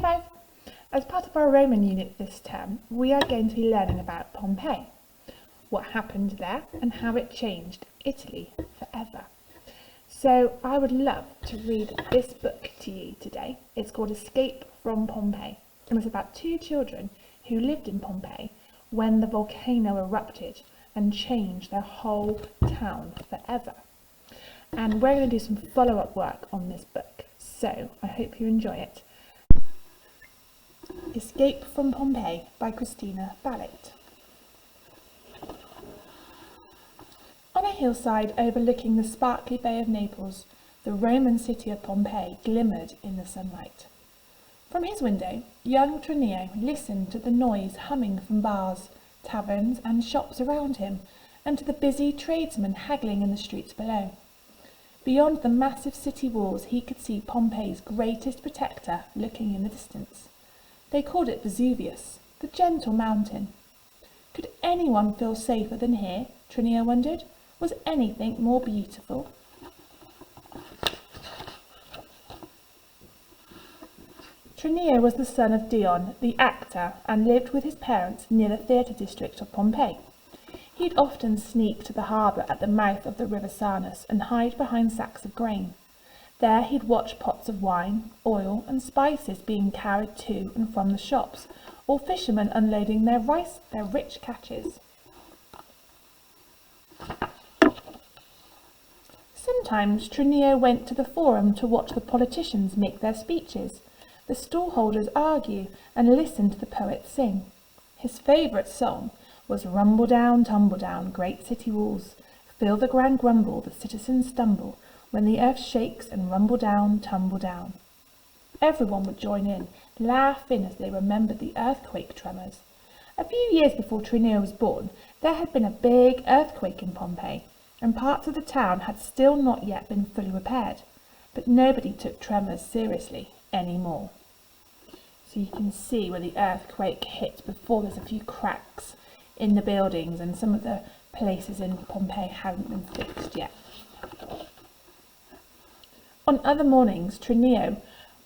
5. As part of our Roman unit this term, we are going to be learning about Pompeii, what happened there and how it changed Italy forever. So I would love to read this book to you today. It's called Escape from Pompeii, and it's about two children who lived in Pompeii when the volcano erupted and changed their whole town forever. And we're going to do some follow-up work on this book, so I hope you enjoy it. Escape from Pompeii by Christina Ballett. On a hillside overlooking the sparkly Bay of Naples, the Roman city of Pompeii glimmered in the sunlight. From his window, young Tranio listened to the noise humming from bars, taverns and shops around him, and to the busy tradesmen haggling in the streets below. Beyond the massive city walls he could see Pompeii's greatest protector looking in the distance. They called it Vesuvius, the gentle mountain. Could anyone feel safer than here, Tranio wondered? Was anything more beautiful? Tranio was the son of Dion, the actor, and lived with his parents near the theatre district of Pompeii. He'd often sneak to the harbour at the mouth of the river Sarnus and hide behind sacks of grain. There he'd watch pots of wine, oil and spices being carried to and from the shops, or fishermen unloading their rich catches. Sometimes Tranio went to the forum to watch the politicians make their speeches, the stallholders argue, and listen to the poets sing. His favourite song was Rumble down, tumble down, great city walls, feel the grand grumble, the citizens stumble, when the earth shakes and rumble down, tumble down. Everyone would join in, laugh in as they remembered the earthquake tremors. A few years before Tranio was born, there had been a big earthquake in Pompeii, and parts of the town had still not yet been fully repaired, but nobody took tremors seriously anymore. So you can see where the earthquake hit before there's a few cracks in the buildings, and some of the places in Pompeii hadn't been fixed yet. On other mornings, Tranio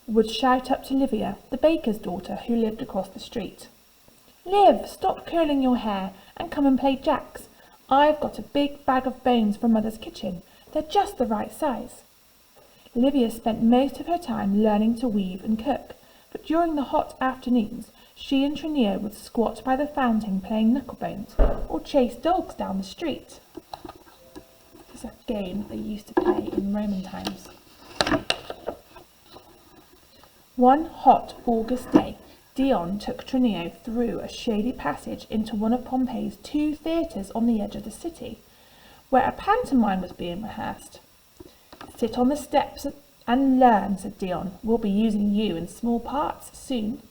would shout up to Livia, the baker's daughter, who lived across the street. "Liv, stop curling your hair and come and play jacks. I've got a big bag of bones from Mother's kitchen. They're just the right size." Livia spent most of her time learning to weave and cook, but during the hot afternoons, she and Tranio would squat by the fountain playing knucklebones, or chase dogs down the street. This is a game they used to play in Roman times. One hot August day, Dion took Tranio through a shady passage into one of Pompeii's two theatres on the edge of the city, where a pantomime was being rehearsed. "Sit on the steps and learn," said Dion. "We'll be using you in small parts soon."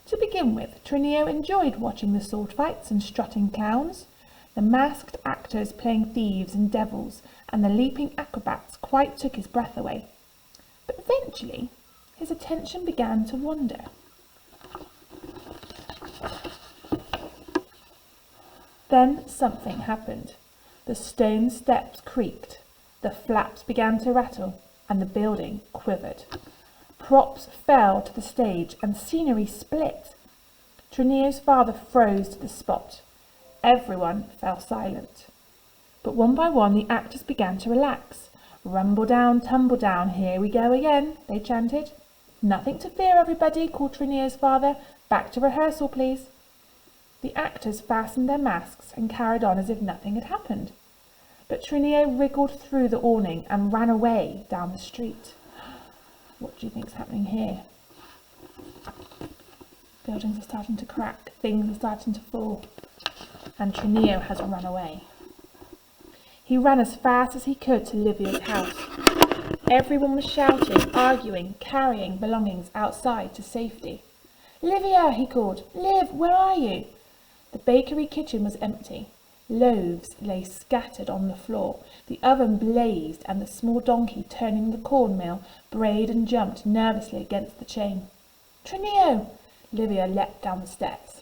To begin with, Tranio enjoyed watching the sword fights and strutting clowns. The masked actors playing thieves and devils, and the leaping acrobats quite took his breath away. But eventually, his attention began to wander. Then something happened. The stone steps creaked, the flaps began to rattle, and the building quivered. Props fell to the stage, and scenery split. Tranio's father froze to the spot. Everyone fell silent. But one by one the actors began to relax. "Rumble down, tumble down, here we go again," they chanted. "Nothing to fear, everybody," called Tranio's father. "Back to rehearsal, please." The actors fastened their masks and carried on as if nothing had happened. But Tranio wriggled through the awning and ran away down the street. What do you think's happening here? Buildings are starting to crack, things are starting to fall, and Tranio has run away. He ran as fast as he could to Livia's house. Everyone was shouting, arguing, carrying belongings outside to safety. "Livia," he called. "Liv, where are you?" The bakery kitchen was empty. Loaves lay scattered on the floor. The oven blazed, and the small donkey turning the cornmeal brayed and jumped nervously against the chain. "Tranio!" Livia leapt down the steps.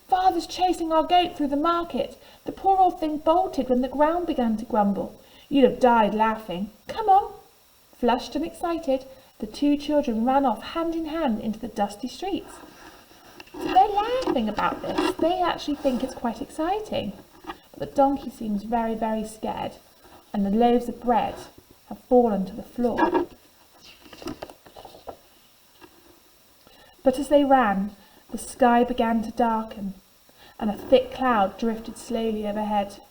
"Father's chasing our goat through the market. The poor old thing bolted when the ground began to grumble. You'd have died laughing. Come on." Flushed and excited, The two children ran off hand in hand into the dusty streets. So they're laughing about this. They actually think it's quite exciting. But the donkey seems very, very scared, and the loaves of bread have fallen to the floor. But as they ran, the sky began to darken, and a thick cloud drifted slowly overhead.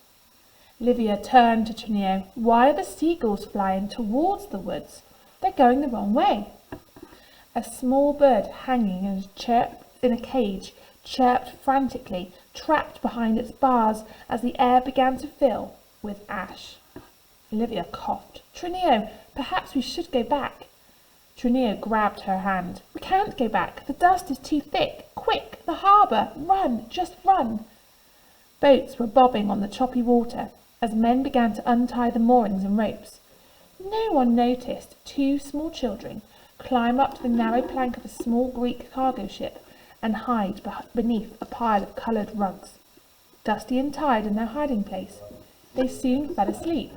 Livia turned to Tranio. "Why are the seagulls flying towards the woods? They're going the wrong way." A small bird hanging in a cage chirped frantically, trapped behind its bars as the air began to fill with ash. Livia coughed. "Tranio, perhaps we should go back." Tranio grabbed her hand. "We can't go back. The dust is too thick. Quick, the harbour! Run, just run!" Boats were bobbing on the choppy water as men began to untie the moorings and ropes. No one noticed two small children climb up to the narrow plank of a small Greek cargo ship and hide beneath a pile of coloured rugs. Dusty and tired in their hiding place, they soon fell asleep.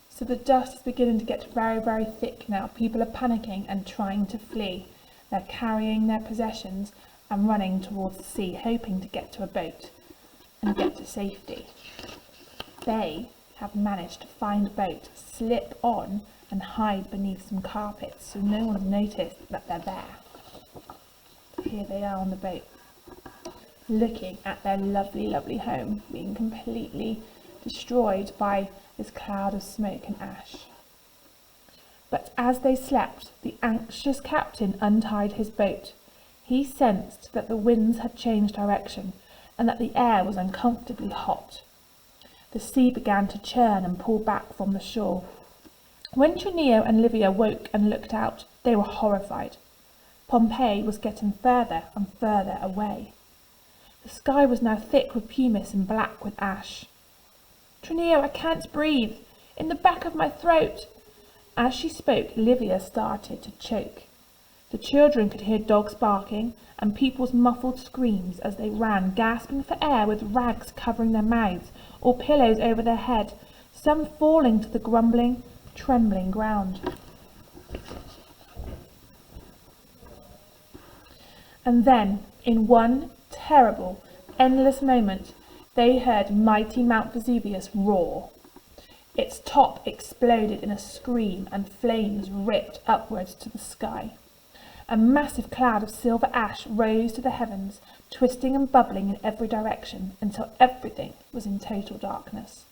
So the dust is beginning to get very, very thick now. People are panicking and trying to flee. They're carrying their possessions and running towards the sea, hoping to get to a boat and get to safety. They have managed to find a boat, slip on and hide beneath some carpets so no one has noticed that they're there. Here they are on the boat, looking at their lovely, lovely home being completely destroyed by this cloud of smoke and ash. But as they slept, the anxious captain untied his boat. He sensed that the winds had changed direction and that the air was uncomfortably hot. The sea began to churn and pull back from the shore. When Tranio and Livia woke and looked out, they were horrified. Pompeii was getting further and further away. The sky was now thick with pumice and black with ash. "Tranio, I can't breathe. In the back of my throat." As she spoke, Livia started to choke. The children could hear dogs barking and people's muffled screams as they ran, gasping for air with rags covering their mouths or pillows over their head, some falling to the grumbling, trembling ground. And then, in one terrible, endless moment, they heard mighty Mount Vesuvius roar. Its top exploded in a scream and flames ripped upwards to the sky. A massive cloud of silver ash rose to the heavens, twisting and bubbling in every direction until everything was in total darkness.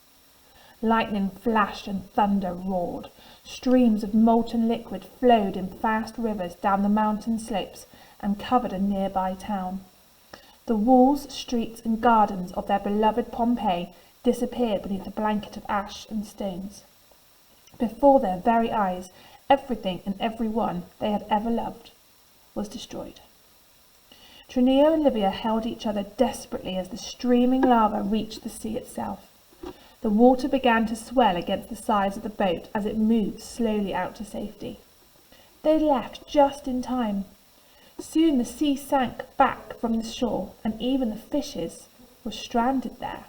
Lightning flashed and thunder roared. Streams of molten liquid flowed in fast rivers down the mountain slopes and covered a nearby town. The walls, streets and gardens of their beloved Pompeii disappeared beneath a blanket of ash and stones. Before their very eyes, everything and everyone they had ever loved was destroyed. Tranio and Livia held each other desperately as the streaming lava reached the sea itself. The water began to swell against the sides of the boat as it moved slowly out to safety. They left just in time. Soon the sea sank back from the shore, and even the fishes were stranded there.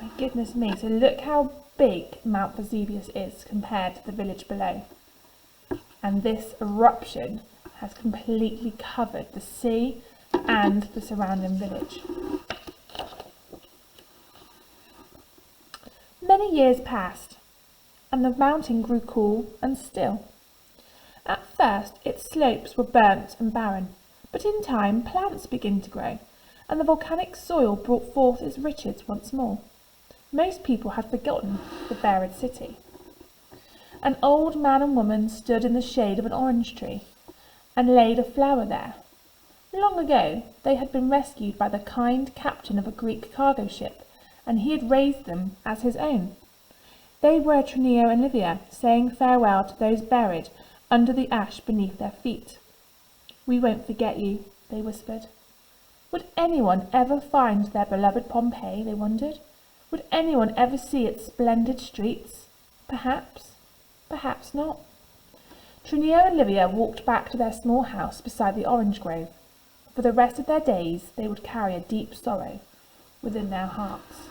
My goodness me, so look how big Mount Vesuvius is compared to the village below. And this eruption has completely covered the sea and the surrounding village. Many years passed, and the mountain grew cool and still. At first its slopes were burnt and barren, but in time plants began to grow, and the volcanic soil brought forth its riches once more. Most people had forgotten the buried city. An old man and woman stood in the shade of an orange tree, and laid a flower there. Long ago they had been rescued by the kind captain of a Greek cargo ship, and he had raised them as his own. They were Tranio and Livia, saying farewell to those buried under the ash beneath their feet. "We won't forget you," they whispered. Would anyone ever find their beloved Pompeii, they wondered? Would anyone ever see its splendid streets? Perhaps, perhaps not. Tranio and Livia walked back to their small house beside the orange grove. For the rest of their days they would carry a deep sorrow within their hearts.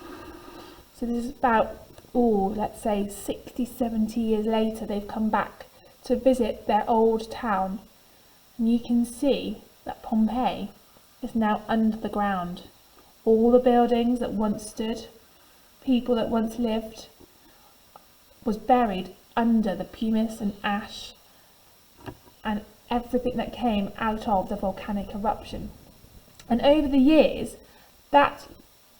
So this is about let's say 60, 70 years later, they've come back to visit their old town. And you can see that Pompeii is now under the ground. All the buildings that once stood, people that once lived, was buried under the pumice and ash and everything that came out of the volcanic eruption. And over the years, that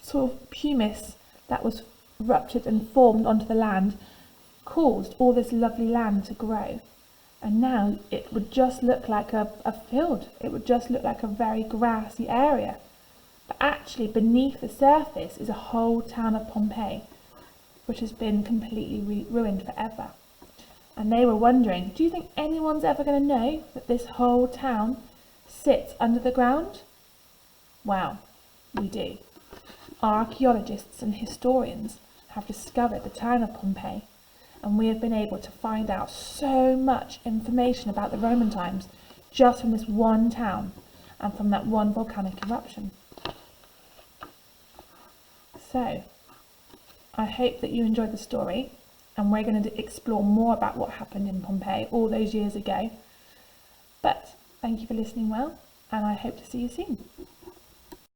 sort of pumice that was erupted and formed onto the land caused all this lovely land to grow. And now it would just look like a field. It would just look like a very grassy area. But actually beneath the surface is a whole town of Pompeii, which has been completely ruined forever. And they were wondering, do you think anyone's ever going to know that this whole town sits under the ground? Well, we do. Archaeologists and historians have discovered the town of Pompeii, and we have been able to find out so much information about the Roman times just from this one town and from that one volcanic eruption. So, I hope that you enjoyed the story, and we're going to explore more about what happened in Pompeii all those years ago. But thank you for listening well, and I hope to see you soon.